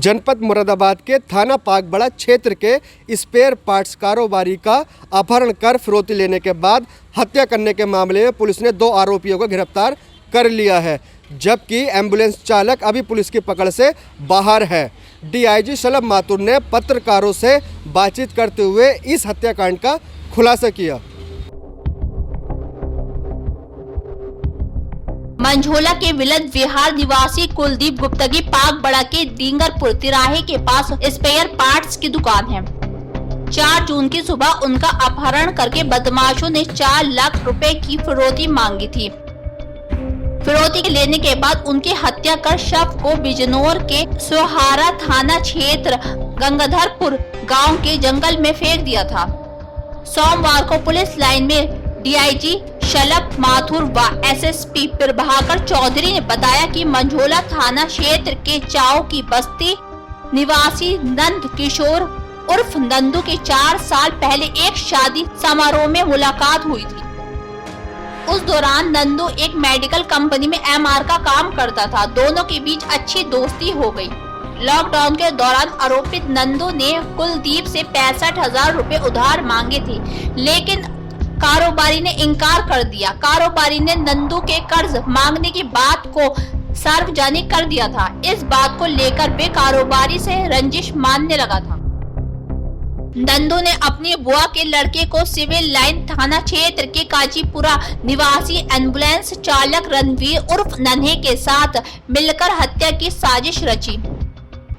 जनपद मुरादाबाद के थाना पाकबड़ा क्षेत्र के स्पेयर पार्ट्स कारोबारी का अपहरण कर फिरौती लेने के बाद हत्या करने के मामले में पुलिस ने 2 आरोपियों को गिरफ्तार कर लिया है, जबकि एम्बुलेंस चालक अभी पुलिस की पकड़ से बाहर है। डीआईजी शलभ माथुर ने पत्रकारों से बातचीत करते हुए इस हत्याकांड का खुलासा किया। मंझोला के विलद विहार निवासी कुलदीप गुप्ता की पाकबड़ा के डींगरपुर तिराहे के पास स्पेयर पार्ट्स की दुकान है। 4 जून की सुबह उनका अपहरण करके बदमाशों ने 4 लाख रुपए की फिरौती मांगी थी। फिरौती लेने के बाद उनकी हत्या कर शव को बिजनौर के सोहारा थाना क्षेत्र गंगाधरपुर गांव के जंगल में फेंक दिया था। सोमवार को पुलिस लाइन में डीआईजी शलभ माथुर व एसएसपी प्रभाकर चौधरी ने बताया कि मंझोला थाना क्षेत्र के चाव की बस्ती निवासी नंद किशोर उर्फ नंदू के 4 साल पहले एक शादी समारोह में मुलाकात हुई थी। उस दौरान नंदू एक मेडिकल कंपनी में एमआर का काम करता था। दोनों के बीच अच्छी दोस्ती हो गई। लॉकडाउन के दौरान आरोपित नंदू ने कुलदीप से 65,000 रुपए उधार मांगे थे, लेकिन कारोबारी ने इनकार कर दिया। कारोबारी ने नंदू के कर्ज मांगने की बात को सार्वजनिक कर दिया था। इस बात को लेकर वे कारोबारी से रंजिश मानने लगा था। नंदू ने अपनी बुआ के लड़के को सिविल लाइन थाना क्षेत्र के काजीपुरा निवासी एम्बुलेंस चालक रणवीर उर्फ नन्हे के साथ मिलकर हत्या की साजिश रची।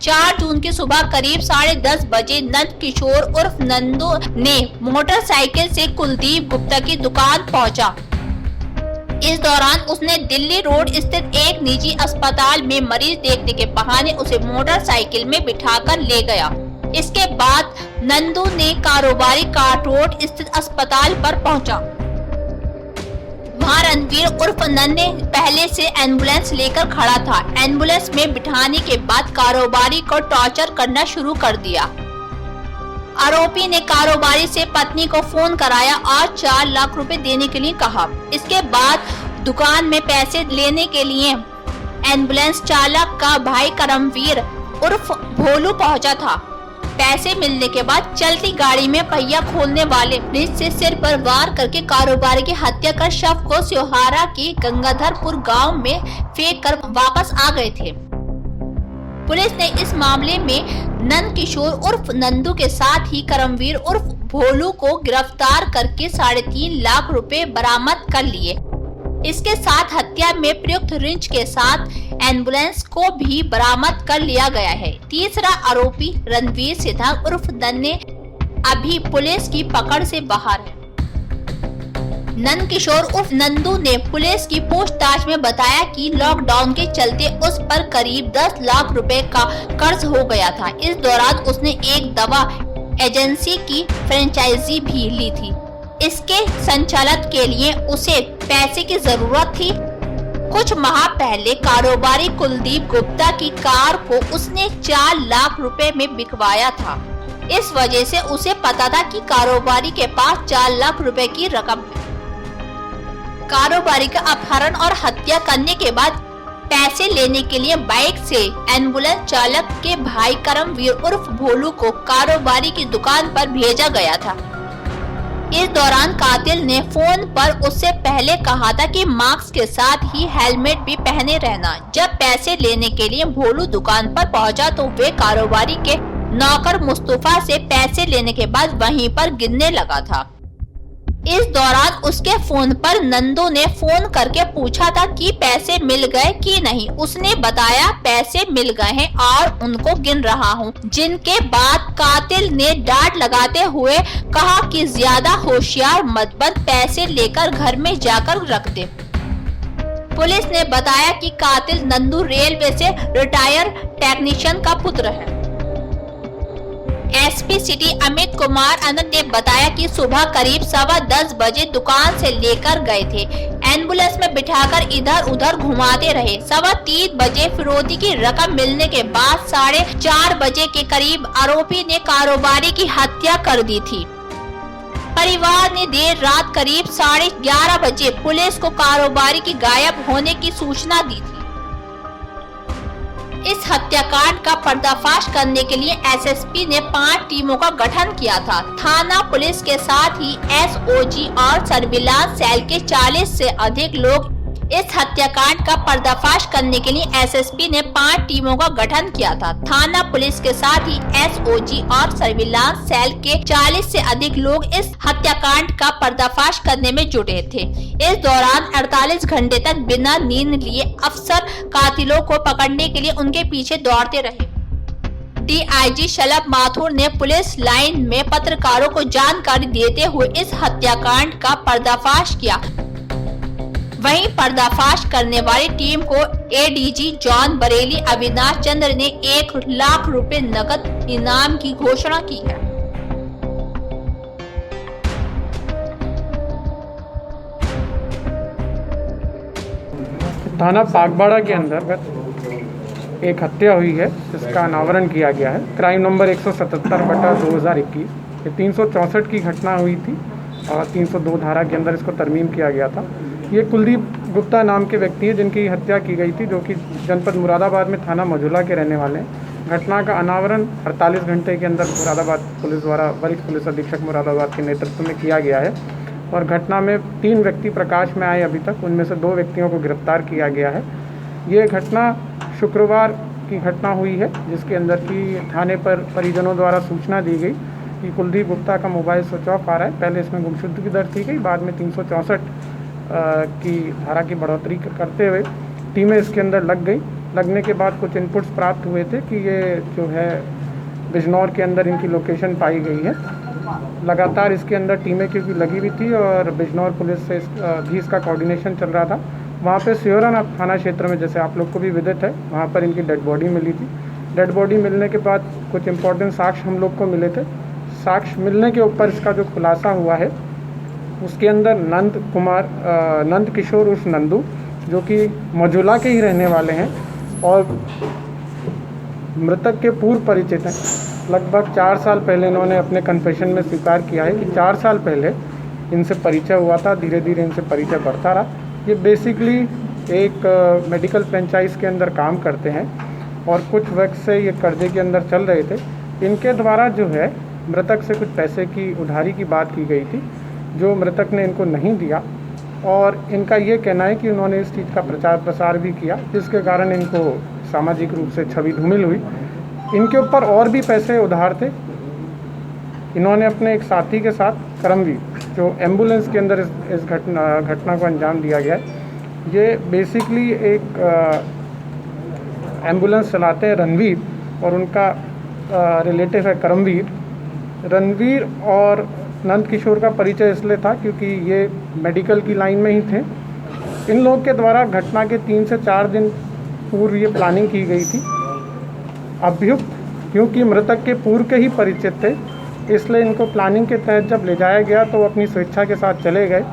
4 जून की सुबह करीब 10:30 बजे नंद किशोर उर्फ नंदू ने मोटरसाइकिल से कुलदीप गुप्ता की दुकान पहुंचा। इस दौरान उसने दिल्ली रोड स्थित एक निजी अस्पताल में मरीज देखने के बहाने उसे मोटरसाइकिल में बिठाकर ले गया। इसके बाद नंदू ने कारोबारी कार्ट रोड स्थित अस्पताल पर पहुंचा। वहाँ रणवीर उर्फ नन्हे पहले से एम्बुलेंस लेकर खड़ा था। एम्बुलेंस में बिठाने के बाद कारोबारी को टॉर्चर करना शुरू कर दिया। आरोपी ने कारोबारी से पत्नी को फोन कराया और 4 लाख रुपए देने के लिए कहा। इसके बाद दुकान में पैसे लेने के लिए एम्बुलेंस चालक का भाई करमवीर उर्फ भोलू पहुंचा था। पैसे मिलने के बाद चलती गाड़ी में पहिया खोलने वाले पुलिस से सिर पर वार करके कारोबारी की हत्या कर शव को सोहारा के गंगाधरपुर गांव में फेंक कर वापस आ गए थे। पुलिस ने इस मामले में नंद किशोर उर्फ नंदू के साथ ही करमवीर उर्फ भोलू को गिरफ्तार करके 3.5 लाख रुपए बरामद कर लिए। इसके साथ हत्या में प्रयुक्त रिंच के साथ एम्बुलेंस को भी बरामद कर लिया गया है। तीसरा आरोपी रणवीर सिद्धार्थ उर्फ नन्हे अभी पुलिस की पकड़ से बाहर है। नंद किशोर उर्फ नंदू ने पुलिस की पूछताछ में बताया कि लॉकडाउन के चलते उस पर करीब 10 लाख रुपए का कर्ज हो गया था। इस दौरान उसने एक दवा एजेंसी की फ्रेंचाइजी भी ली थी। इसके संचालन के लिए उसे पैसे की जरूरत थी। कुछ माह पहले कारोबारी कुलदीप गुप्ता की कार को उसने 4 लाख रुपए में बिकवाया था। इस वजह से उसे पता था कि कारोबारी के पास 4 लाख रुपए की रकम है। कारोबारी का अपहरण और हत्या करने के बाद पैसे लेने के लिए बाइक से एम्बुलेंस चालक के भाई करमवीर उर्फ भोलू को कारोबारी की दुकान पर भेजा गया था। इस दौरान कातिल ने फोन पर उससे पहले कहा था कि मास्क के साथ ही हेलमेट भी पहने रहना। जब पैसे लेने के लिए भोलू दुकान पर पहुंचा तो वे कारोबारी के नौकर मुस्तफा से पैसे लेने के बाद वहीं पर गिनने लगा था। इस दौरान उसके फोन पर नंदू ने फोन करके पूछा था कि पैसे मिल गए कि नहीं। उसने बताया पैसे मिल गए हैं और उनको गिन रहा हूँ। जिनके बाद कातिल ने डांट लगाते हुए कहा कि ज्यादा होशियार मत बन, पैसे लेकर घर में जाकर रख दे। पुलिस ने बताया कि कातिल नंदू रेलवे से रिटायर टेक्नीशियन का पुत्र है। एसपी सिटी अमित कुमार आनंद ने बताया कि सुबह करीब 10:15 बजे दुकान से लेकर गए थे। एम्बुलेंस में बिठाकर इधर उधर घुमाते रहे। 3:15 बजे फिरौती की रकम मिलने के बाद 4:30 बजे के करीब आरोपी ने कारोबारी की हत्या कर दी थी। परिवार ने देर रात करीब 11:30 बजे पुलिस को कारोबारी की गायब होने की सूचना दी थी। इस हत्याकांड का पर्दाफाश करने के लिए एसएसपी ने 5 टीमों का गठन किया था। थाना पुलिस के साथ ही एसओजी और सर्विलांस सेल के 40 से अधिक लोग इस हत्याकांड का पर्दाफाश करने के लिए एसएसपी ने 5 टीमों का गठन किया था। थाना पुलिस के साथ ही एसओजी और सर्विलांस सेल के 40 से अधिक लोग इस हत्याकांड का पर्दाफाश करने में जुटे थे। इस दौरान 48 घंटे तक बिना नींद लिए अफसर कातिलों को पकड़ने के लिए उनके पीछे दौड़ते रहे। डीआईजी शलभ माथुर ने पुलिस लाइन में पत्रकारों को जानकारी देते हुए इस हत्याकांड का पर्दाफाश किया। वहीं पर्दाफाश करने वाली टीम को एडीजी जॉन बरेली अविनाश चंद्र ने 1 लाख रुपए नकद इनाम की घोषणा की है। थाना पागबाड़ा के अंतर्गत एक हत्या हुई है जिसका अनावरण किया गया है। Crime number 177/2021। ये 364 की घटना हुई थी और 302 धारा के अंदर इसको तरमीम किया गया था। ये कुलदीप गुप्ता नाम के व्यक्ति है जिनकी हत्या की गई थी, जो कि जनपद मुरादाबाद में थाना मझौला के रहने वाले हैं। घटना का अनावरण 48 घंटे के अंदर मुरादाबाद पुलिस द्वारा वरिष्ठ पुलिस अधीक्षक मुरादाबाद के नेतृत्व में किया गया है और घटना में 3 व्यक्ति प्रकाश में आए अभी तक, उनमें से 2 व्यक्तियों को गिरफ्तार किया गया है। ये घटना शुक्रवार की घटना हुई है जिसके अंदर की थाने पर परिजनों द्वारा सूचना दी गई कि कुलदीप गुप्ता का मोबाइल स्विच ऑफ आ रहा है। पहले इसमें गुमशुदगी दर्ज की गई, बाद में 364 की धारा की बढ़ोतरी करते हुए टीमें इसके अंदर लग गई। लगने के बाद कुछ इनपुट्स प्राप्त हुए थे कि ये जो है बिजनौर के अंदर इनकी लोकेशन पाई गई है। लगातार इसके अंदर टीमें क्योंकि लगी हुई थी और बिजनौर पुलिस से भी इसका कोऑर्डिनेशन चल रहा था। वहाँ पे सियोरा थाना क्षेत्र में, जैसे आप लोग को भी विदित है, वहाँ पर इनकी डेड बॉडी मिली थी। डेड बॉडी मिलने के बाद कुछ इम्पोर्टेंट साक्ष्य हम लोग को मिले थे। साक्ष्य मिलने के ऊपर इसका जो खुलासा हुआ है उसके अंदर नंद किशोर उर्फ नंदू, जो कि मझौला के ही रहने वाले हैं और मृतक के पूर्व परिचित हैं। लगभग 4 साल पहले इन्होंने अपने कन्फेशन में स्वीकार किया है कि 4 साल पहले इनसे परिचय हुआ था। धीरे धीरे इनसे परिचय बढ़ता रहा। ये बेसिकली एक मेडिकल फ्रेंचाइज के अंदर काम करते हैं और कुछ वक्त से ये कर्जे के अंदर चल रहे थे। इनके द्वारा जो है मृतक से कुछ पैसे की उधारी की बात की गई थी, जो मृतक ने इनको नहीं दिया और इनका ये कहना है कि उन्होंने इस चीज़ का प्रचार प्रसार भी किया, जिसके कारण इनको सामाजिक रूप से छवि धूमिल हुई। इनके ऊपर और भी पैसे उधार थे। इन्होंने अपने एक साथी के साथ करमवीर, जो एम्बुलेंस के अंदर इस घटना को अंजाम दिया गया है, ये बेसिकली एक एम्बुलेंस चलाते हैं रणवीर और उनका रिलेटिव है करमवीर। रणवीर और नंद किशोर का परिचय इसलिए था क्योंकि ये मेडिकल की लाइन में ही थे। इन लोगों के द्वारा घटना के 3 से 4 दिन पूर्व ये प्लानिंग की गई थी। अभियुक्त क्योंकि मृतक के पूर्व के ही परिचित थे, इसलिए इनको प्लानिंग के तहत जब ले जाया गया तो वो अपनी स्वेच्छा के साथ चले गए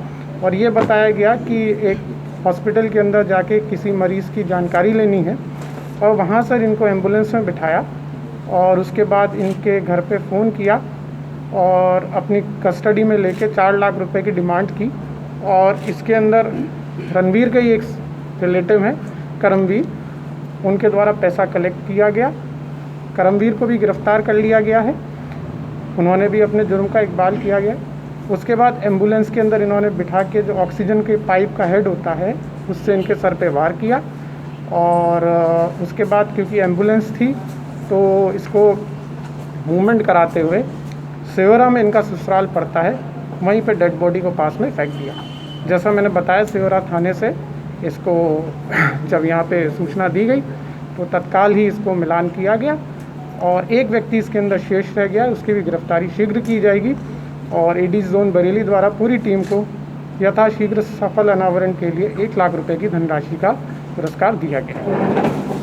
और ये बताया गया कि एक हॉस्पिटल के अंदर जाके किसी मरीज़ की जानकारी लेनी है और वहाँ से इनको एम्बुलेंस में बिठाया और उसके बाद इनके घर पे फ़ोन किया और अपनी कस्टडी में लेके 4 लाख रुपए की डिमांड की। और इसके अंदर रणवीर का ही एक रिलेटिव है करमवीर, उनके द्वारा पैसा कलेक्ट किया गया। करमवीर को भी गिरफ्तार कर लिया गया है, उन्होंने भी अपने जुर्म का इकबाल किया गया। उसके बाद एम्बुलेंस के अंदर इन्होंने बिठा के जो ऑक्सीजन के पाइप का हेड होता है उससे इनके सर पे वार किया और उसके बाद क्योंकि एम्बुलेंस थी तो इसको मूवमेंट कराते हुए सियोरा में इनका ससुराल पड़ता है, वहीं पे डेड बॉडी को पास में फेंक दिया। जैसा मैंने बताया, सियोरा थाने से इसको जब यहाँ पे सूचना दी गई तो तत्काल ही इसको मिलान किया गया और एक व्यक्ति इसके अंदर शेष रह गया, उसकी भी गिरफ्तारी शीघ्र की जाएगी और एडीजी जोन बरेली द्वारा पूरी टीम को यथाशीघ्र सफल अनावरण के लिए 1 लाख रुपए की धनराशि का पुरस्कार दिया गया।